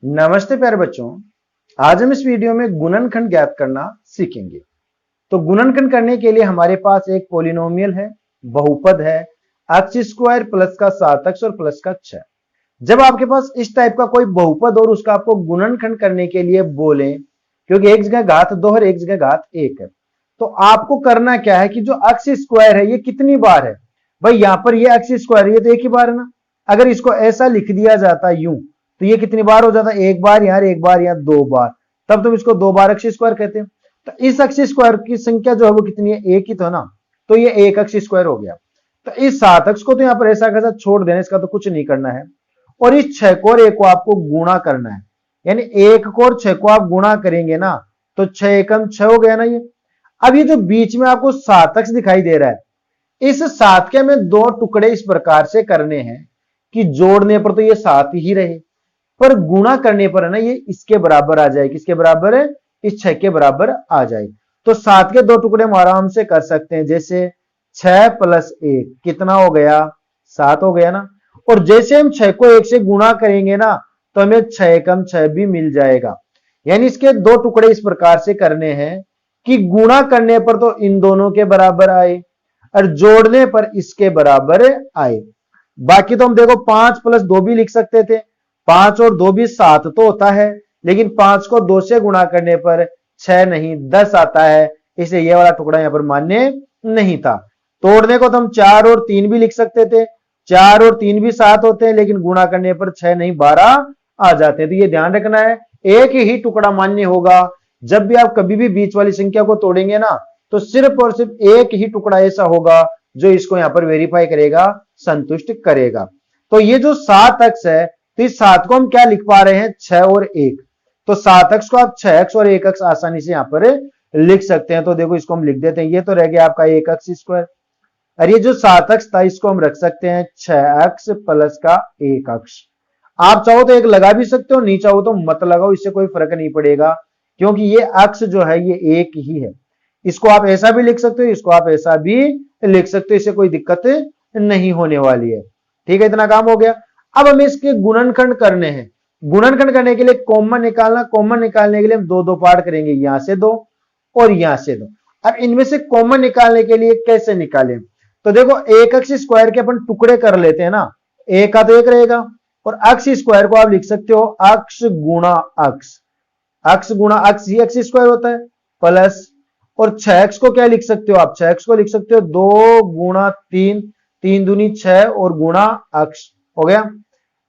नमस्ते प्यारे बच्चों। आज हम इस वीडियो में गुणनखंड ज्ञात करना सीखेंगे। तो गुणनखंड करने के लिए हमारे पास एक पॉलिनोमियल है, बहुपद है, एक्स स्क्वायर प्लस का 7x और प्लस का 6। जब आपके पास इस टाइप का कोई बहुपद और उसका आपको गुणनखंड करने के लिए बोले, क्योंकि एक जगह घात 2 और एक जगह घात 1 है, तो आपको करना क्या है कि जो एक्स स्क्वायर है ये कितनी बार है। भाई यहां पर ये एक्स स्क्वायर ये तो एक ही बार है ना। अगर इसको ऐसा लिख दिया जाता यूं तो ये कितनी बार हो जाता, एक बार यहाँ, एक बार यहाँ, दो बार, तब तुम इसको दो बार एक्स स्क्वायर कहते हैं। तो इस एक्स स्क्वायर की संख्या जो है वो कितनी है, एक ही तो ना, तो ये एक एक्स स्क्वायर हो गया। तो इस 7x को तो यहाँ पर ऐसा कैसा छोड़ देना, इसका तो कुछ नहीं करना है। और इस 6 को और 1 को आपको गुणा करना है, यानी 1 को और 6 को आप गुणा करेंगे ना, तो 6 एकम 6 हो गया ना ये। अब ये जो बीच में आपको 7x दिखाई दे रहा है, इस 7 के हमें दो टुकड़े इस प्रकार से करने हैं कि जोड़ने पर तो ये 7 ही रहे, पर गुणा करने पर है ना ये इसके बराबर आ जाए। किसके बराबर है, इस 6 के बराबर आ जाए। तो 7 के दो टुकड़े हम आराम से कर सकते हैं, जैसे 6 प्लस 1 कितना हो गया, 7 हो गया ना। और जैसे हम 6 को 1 से गुणा करेंगे ना, तो हमें 6 एकम 6 भी मिल जाएगा। यानी इसके दो टुकड़े इस प्रकार से करने हैं कि गुणा करने पर तो इन दोनों के बराबर आए और जोड़ने पर इसके बराबर आए। बाकी तो हम देखो 5 प्लस 2 भी लिख सकते थे, 5 और 2 भी 7 तो होता है, लेकिन 5 को 2 से गुणा करने पर 6 नहीं 10 आता है, इसलिए ये वाला टुकड़ा यहां पर मान्य नहीं था। तोड़ने को तो हम 4 और 3 भी लिख सकते थे, 4 और 3 भी 7 होते हैं, लेकिन गुणा करने पर 6 नहीं 12 आ जाते हैं। तो ये ध्यान रखना है, एक ही टुकड़ा मान्य होगा। जब भी आप कभी भी बीच वाली संख्या को तोड़ेंगे ना, तो सिर्फ और सिर्फ एक ही टुकड़ा ऐसा होगा जो इसको यहां पर वेरीफाई करेगा, संतुष्ट करेगा। तो ये जो 7x है, तो इस 7 को हम क्या लिख पा रहे हैं, 6 और 1। तो 7x को आप 6x और 1x आसानी से यहां पर लिख सकते हैं। तो देखो इसको हम लिख देते हैं, ये तो रह गया आपका 1x स्क्वायर, और ये जो 7x था इसको हम रख सकते हैं 6x प्लस का 1x। आप चाहो तो एक लगा भी सकते हो, नहीं चाहो तो मत लगाओ, इससे कोई फर्क नहीं पड़ेगा, क्योंकि ये अक्ष जो है ये एक ही है। इसको आप ऐसा भी लिख सकते हो, इसको आप ऐसा भी लिख सकते हो, इससे कोई दिक्कत नहीं होने वाली है। ठीक है, इतना काम हो गया। अब हमें इसके गुणनखंड करने हैं। गुणनखंड करने के लिए कॉमन निकालना, कॉमन निकालने के लिए हम दो दो पार्ट करेंगे, यहां से दो और यहां से दो। अब इनमें से कॉमन निकालने के लिए कैसे निकालें, तो देखो एक एक्स स्क्वायर के अपन टुकड़े कर लेते हैं ना, एक का तो एक रहेगा, और अक्ष स्क्वायर को आप लिख सकते हो अक्ष गुणा अक्ष, अक्ष गुणा अक्ष ही एक्स स्क्वायर होता है, प्लस, और 6x को क्या लिख सकते हो आप, 6x को लिख सकते हो 2 गुणा 3, 3 दूनी 6 और गुणा अक्ष हो गया।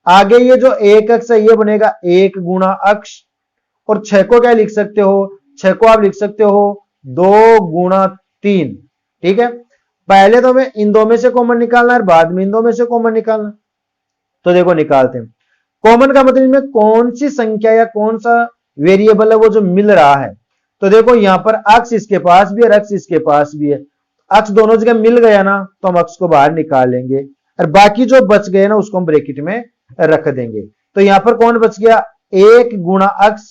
आगे ये जो 1x है ये बनेगा 1 गुणा अक्ष, और 6 को क्या लिख सकते हो, 6 को आप लिख सकते हो 2 गुणा 3। ठीक है, पहले तो हमें इन दो में से कॉमन निकालना है, बाद में इन दो में से कॉमन निकालना। तो देखो निकालते हैं। कॉमन का मतलब इनमें कौन सी संख्या या कौन सा वेरिएबल है वो जो मिल रहा है। तो देखो यहां पर अक्ष इसके पास भी है और अक्ष इसके पास भी है, अक्ष दोनों जगह मिल गया ना, तो हम अक्ष को बाहर निकाल लेंगे और बाकी जो बच गए ना उसको हम ब्रैकेट में रख देंगे। तो यहां पर कौन बच गया, 1 गुणा अक्ष,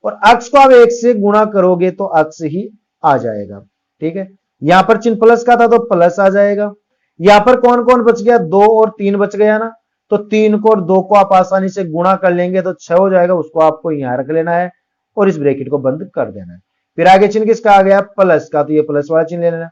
और अक्ष को आप 1 से गुणा करोगे तो अक्ष ही आ जाएगा। ठीक है, यहां पर चिन्ह प्लस का था तो प्लस आ जाएगा। यहां पर कौन कौन बच गया, 2 और 3 बच गया ना, तो 3 को और 2 को आप आसानी से गुणा कर लेंगे तो 6 हो जाएगा, उसको आपको यहां रख लेना है और इस ब्रैकेट को बंद कर देना है। फिर आगे चिन्ह किसका आ गया, प्लस का, तो ये प्लस वाला चिन्ह ले लेना।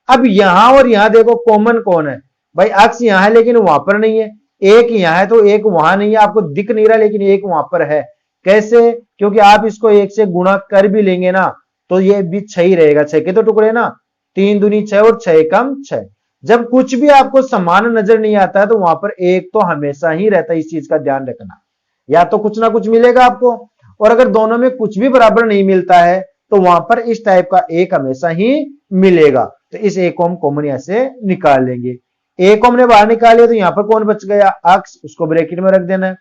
अब यहां और यहां देखो कॉमन कौन है, भाई अक्ष यहां है लेकिन वहां पर नहीं है, एक यहां है तो एक वहां नहीं है, आपको दिख नहीं रहा लेकिन एक वहां पर है। कैसे, क्योंकि आप इसको 1 से गुणा कर भी लेंगे ना तो ये भी 6 ही रहेगा, 6 के तो टुकड़े ना, 3 दूनी 6 और 6 कम 6। जब कुछ भी आपको समान नजर नहीं आता है तो वहां पर एक तो हमेशा ही रहता है, इस चीज का ध्यान रखना, या तो कुछ ना कुछ मिलेगा आपको, और अगर दोनों में कुछ भी बराबर नहीं मिलता है तो वहां पर इस टाइप का एक हमेशा ही मिलेगा। तो इस एक को हम कॉमन यहां से निकाल लेंगे। एक को हमने बाहर निकाल लिया तो यहां पर कौन बच गया, अक्ष, उसको ब्रैकेट में रख देना है।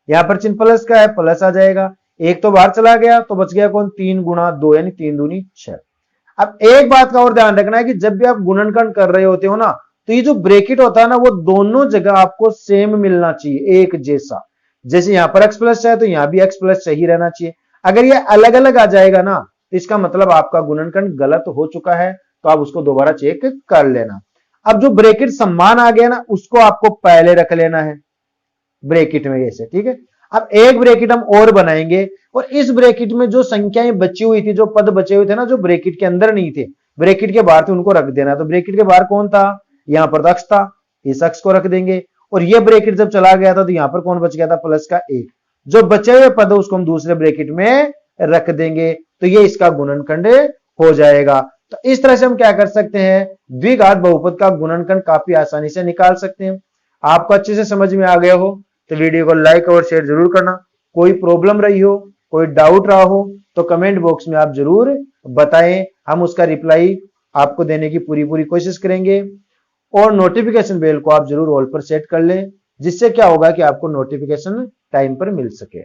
यहां पर चिन्ह प्लस का है, प्लस आ जाएगा, एक तो बाहर चला गया तो बच गया कौन, 3 गुणा 2 यानी 3 दूनी 6। अब एक बात का और ध्यान रखना है कि जब भी आप गुणनखंड कर रहे होते हो ना, तो ये जो ब्रैकेट होता है ना वो दोनों जगह आपको सेम मिलना चाहिए, एक जैसा। जैसे यहां पर x प्लस है तो यहां भी x प्लस सही रहना चाहिए। अगर ये अलग अलग आ जाएगा ना तो इसका मतलब आपका गुणनखंड गलत हो चुका है, तो आप उसको दोबारा चेक कर लेना। अब जो ब्रैकेट समान आ गया ना उसको आपको पहले रख लेना है ब्रैकेट में, ऐसे। ठीक है, अब एक ब्रैकेट हम और बनाएंगे और इस ब्रैकेट में जो संख्याएं बची हुई थी, जो पद बचे हुए थे ना, जो ब्रैकेट के अंदर नहीं थे, ब्रैकेट के बाहर थे, उनको रख देना। तो ब्रैकेट के बाहर कौन था? यहां पर अक्ष था, इस अक्ष को रख देंगे। और ये ब्रैकेट जब चला गया था तो यहां पर कौन बच गया था? प्लस का 1। जो बचे हुए पद उसको हम दूसरे ब्रैकेट में रख देंगे, तो ये इसका गुणनखंड हो जाएगा। तो इस तरह से हम क्या कर सकते हैं? द्विघात बहुपद का गुणनखंड काफी आसानी से निकाल सकते हैं। आपको अच्छे से समझ में आ गया हो तो वीडियो को लाइक और शेयर जरूर करना। कोई प्रॉब्लम रही हो, कोई डाउट रहा हो तो कमेंट बॉक्स में आप जरूर बताएं, हम उसका रिप्लाई आपको देने की पूरी कोशिश करेंगे। और नोटिफिकेशन बेल को आप जरूर ऑल पर सेट कर लें, जिससे क्या होगा कि आपको नोटिफिकेशन टाइम पर मिल सके।